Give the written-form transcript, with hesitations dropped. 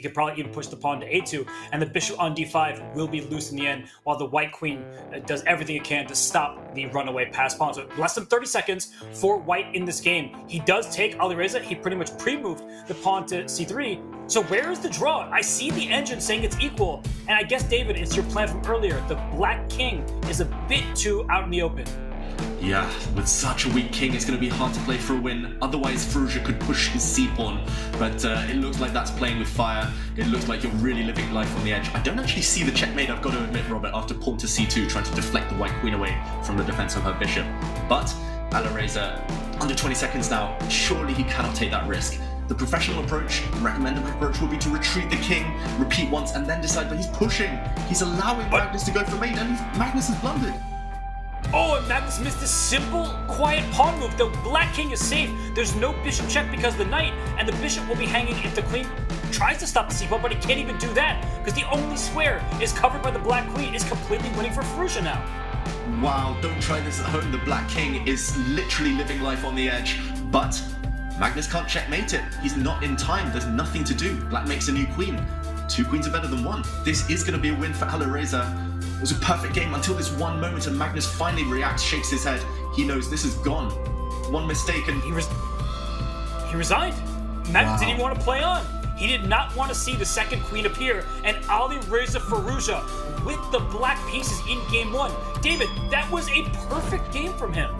could probably even push the pawn to a2, and the bishop on d5 will be loose in the end, while the white queen does everything it can to stop the runaway pass pawn. So less than 30 seconds for white in this game. He does take Alireza. He pretty much pre-moved the pawn to c3. So where is the draw? I see the engine saying it's equal, and I guess, David, it's your plan from earlier. The black king is a bit too out in the open. Yeah, with such a weak king, it's going to be hard to play for a win. Otherwise, Firouzja could push his c-pawn, but it looks like that's playing with fire. It looks like you're really living life on the edge. I don't actually see the checkmate, I've got to admit, Robert, after pawn to c2, trying to deflect the white queen away from the defense of her bishop. But Alireza, under 20 seconds now, surely he cannot take that risk. The professional approach, recommended approach, will be to retreat the king, repeat once, and then decide, but he's pushing. He's allowing Magnus to go for mate, and Magnus has blundered. Oh, and Magnus missed a simple, quiet pawn move. The black king is safe. There's no bishop check because of the knight, and the bishop will be hanging if the queen tries to stop the c-pawn, but he can't even do that because the only square is covered by the black queen. Is completely winning for Firouzja now. Wow, don't try this at home. The black king is literally living life on the edge, but Magnus can't checkmate it. He's not in time. There's nothing to do. Black makes a new queen. 2 queens are better than 1. This is going to be a win for Alireza. It was a perfect game until this one moment, and Magnus finally reacts, shakes his head. He knows this is gone. One mistake and he resigned. Magnus didn't even want to play on. He did not want to see the second queen appear, and Alireza Firouzja with the black pieces in game 1. David, that was a perfect game from him.